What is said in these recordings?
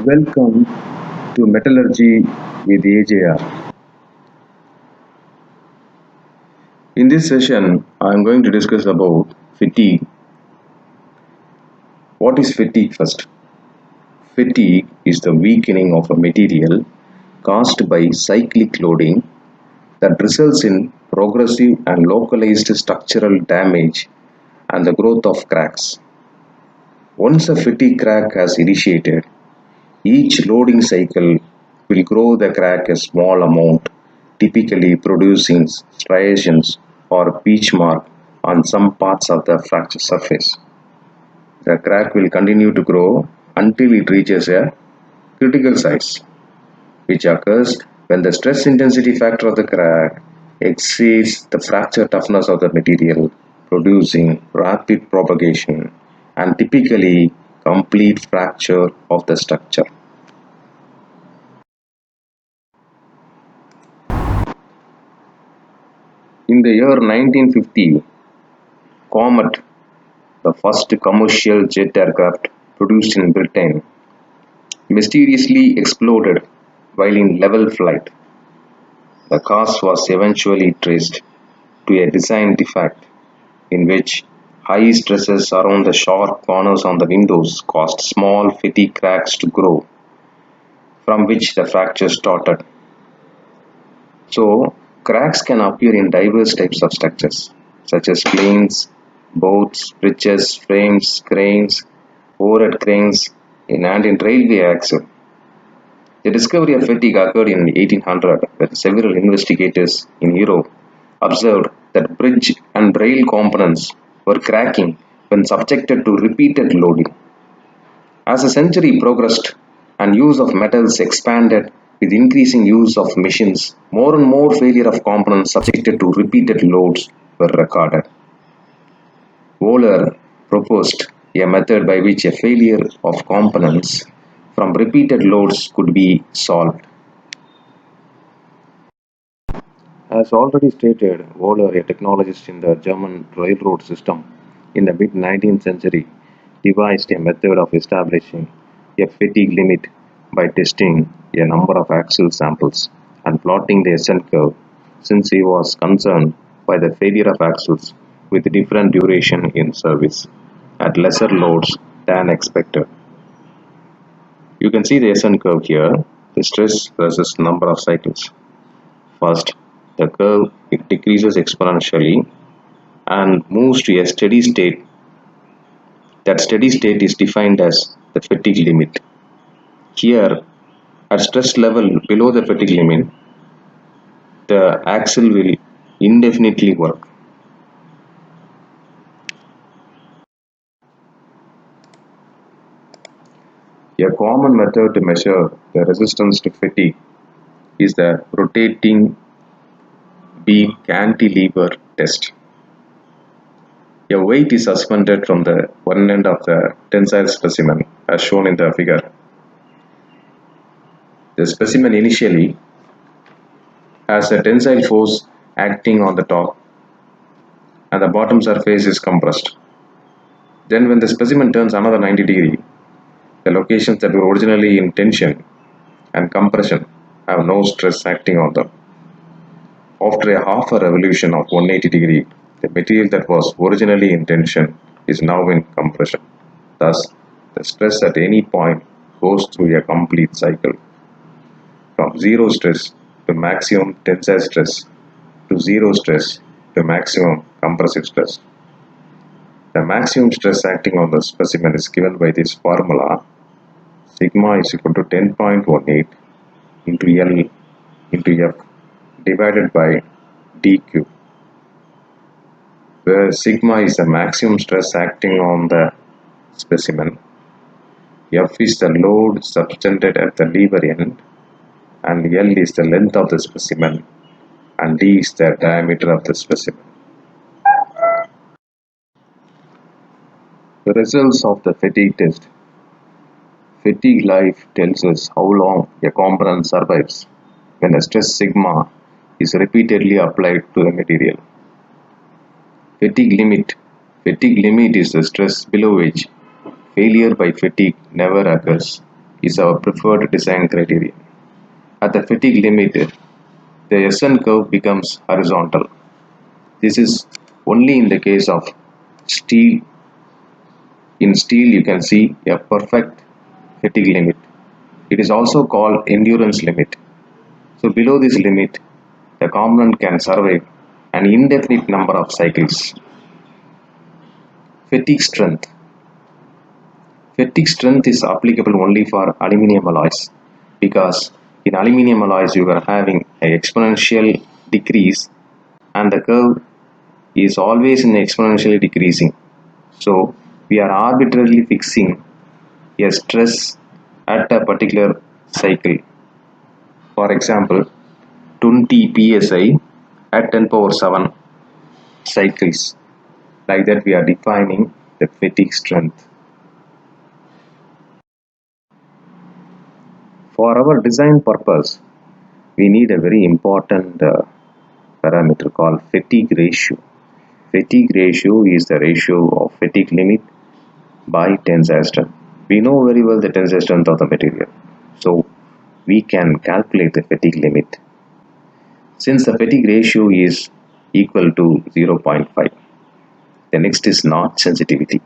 Welcome to Metallurgy with AJR. In this session, I am going to discuss about fatigue. What is fatigue first? Fatigue is the weakening of a material caused by cyclic loading that results in progressive and localized structural damage and the growth of cracks. Once a fatigue crack has initiated, each loading cycle will grow the crack a small amount, typically producing striations or pitch mark on some parts of the fracture surface. The crack will continue to grow until it reaches a critical size, which occurs when the stress intensity factor of the crack exceeds the fracture toughness of the material, producing rapid propagation and typically complete fracture of the structure. In the year 1950, Comet, the first commercial jet aircraft produced in Britain, mysteriously exploded while in level flight. The cause was eventually traced to a design defect in which high stresses around the sharp corners on the windows caused small fatigue cracks to grow, from which the fracture started. So, cracks can appear in diverse types of structures, such as planes, boats, bridges, frames, cranes, overhead cranes, and in railway axle. The discovery of fatigue occurred in 1800 when several investigators in Europe observed that bridge and rail components were cracking when subjected to repeated loading. As the century progressed and use of metals expanded with increasing use of machines, more and more failure of components subjected to repeated loads were recorded. Wohler proposed a method by which a failure of components from repeated loads could be solved. As already stated, Wohler, a technologist in the German railroad system in the mid 19th century, devised a method of establishing a fatigue limit by testing a number of axle samples and plotting the ascent curve, since he was concerned by the failure of axles with different duration in service at lesser loads than expected. You can see the ascent curve here, the stress versus number of cycles. First, the curve it decreases exponentially and moves to a steady state. That steady state is defined as the fatigue limit. Here, at stress level below the fatigue limit, the axle will indefinitely work. A common method to measure the resistance to fatigue is the rotating beam cantilever test. A weight is suspended from the one end of the tensile specimen as shown in the figure. The specimen initially has a tensile force acting on the top and the bottom surface is compressed. Then when the specimen turns another 90 degrees, the locations that were originally in tension and compression have no stress acting on them. After a half a revolution of 180 degrees, the material that was originally in tension is now in compression. Thus, the stress at any point goes through a complete cycle. From zero stress to maximum tensile stress to zero stress to maximum compressive stress. The maximum stress acting on the specimen is given by this formula: sigma is equal to 10.18 into L into F divided by dq, where sigma is the maximum stress acting on the specimen, F is the load subtended at the lever end, and L is the length of the specimen, and D is the diameter of the specimen. The results of the fatigue test. Fatigue life tells us how long a component survives when a stress sigma is repeatedly applied to the material. Fatigue limit. Fatigue limit is the stress below which failure by fatigue never occurs. is our preferred design criterion. At the fatigue limit, the SN curve becomes horizontal. This is only in the case of steel. In steel, you can see a perfect fatigue limit. It is also called endurance limit. So below this limit, the component can survive an indefinite number of cycles. Fatigue strength. Fatigue strength is applicable only for aluminum alloys because in aluminum alloys you are having an exponential decrease and the curve is always in exponentially decreasing. So we are arbitrarily fixing a stress at a particular cycle. For example, 20 psi at 10 power 7 cycles. Like that we are defining the fatigue strength. For our design purpose, we need a very important parameter called fatigue ratio. Fatigue ratio is the ratio of fatigue limit by tensile strength. We know very well the tensile strength of the material, so we can calculate the fatigue limit. Since the fatigue ratio is equal to 0.5, the next is Notch sensitivity.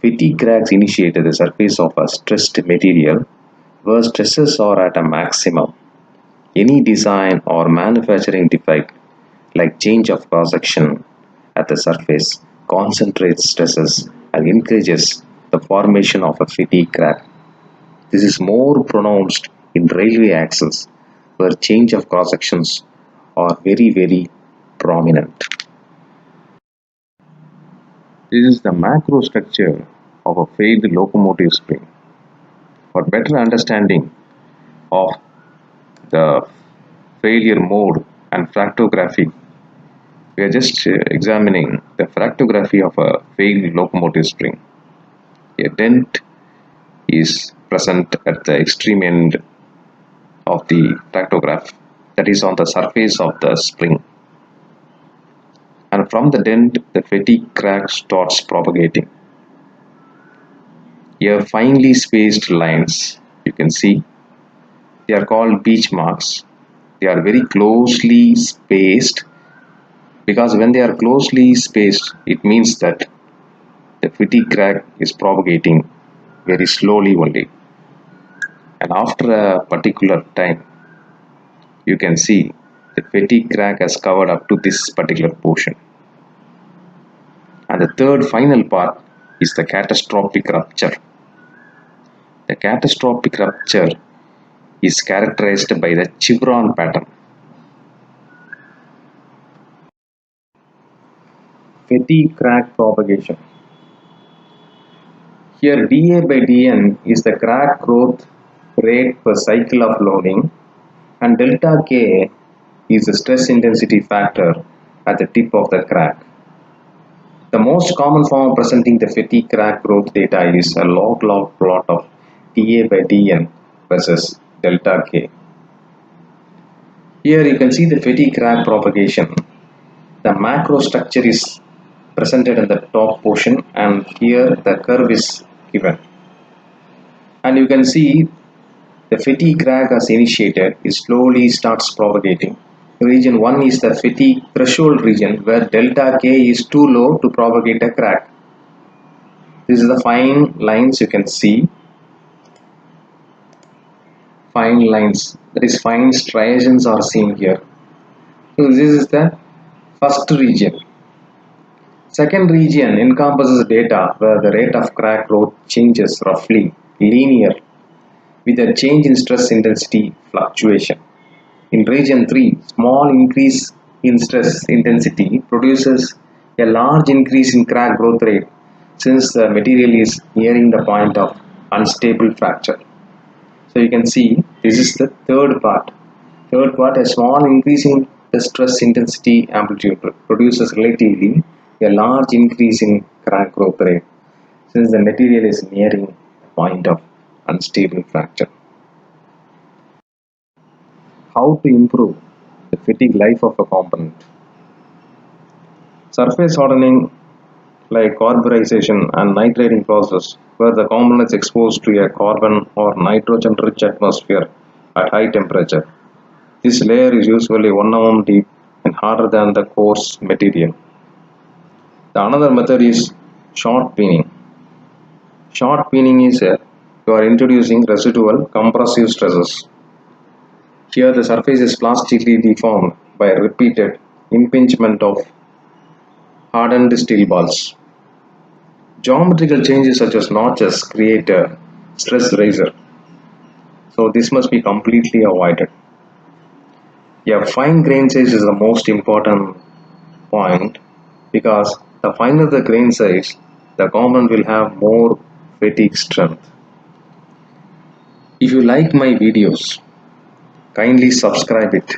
Fatigue cracks initiate at the surface of a stressed material where stresses are at a maximum. Any design or manufacturing defect, like change of cross section at the surface, concentrates stresses and encourages the formation of a fatigue crack. This is more pronounced in railway axles, where change of cross sections are very prominent. This is the macro structure of a failed locomotive spring. For better understanding of the failure mode and fractography, we are just examining the fractography of a failed locomotive spring. A dent is present at the extreme end of the fractograph, that is on the surface of the spring. And from the dent, the fatigue crack starts propagating. Here, finely spaced lines, you can see, they are called beach marks. They are very closely spaced because when they are closely spaced, it means that the fatigue crack is propagating very slowly only. And after a particular time, you can see the fatigue crack has covered up to this particular portion. And the third final part is the catastrophic rupture. The catastrophic rupture is characterized by the chevron pattern. Fatigue crack propagation. Here dA by dN is the crack growth rate per cycle of loading and delta K is the stress intensity factor at the tip of the crack. The most common form presenting the fatigue crack growth data is a log-log plot of dA by dN versus delta K. Here you can see the fatigue crack propagation. The macro structure is presented in the top portion and here the curve is given. And you can see the fatigue crack as initiated, it slowly starts propagating. Region 1 is the fatigue threshold region where delta K is too low to propagate a crack. This is the fine lines you can see. Fine lines, that is fine striations are seen here. So this is the first region. Second region encompasses data where the rate of crack growth changes roughly linear with a change in stress intensity fluctuation. In region 3, small increase in stress intensity produces a large increase in crack growth rate since the material is nearing the point of unstable fracture. So you can see this is the third part. Third part, a small increase in the stress intensity amplitude produces relatively a large increase in crack growth rate since the material is nearing the point of unstable fracture. How to improve the fatigue life of a component? Surface hardening like carburization and nitrating process, where the component is exposed to a carbon or nitrogen rich atmosphere at high temperature. This layer is usually 1 mm deep and harder than the coarse material. The another method is short peening. Short peening is you are introducing residual compressive stresses. Here the surface is plastically deformed by repeated impingement of hardened steel balls. Geometrical changes such as notches create a stress raiser, so this must be completely avoided. A fine grain size is the most important point because the finer the grain size, the component will have more fatigue strength. If you like my videos, kindly subscribe it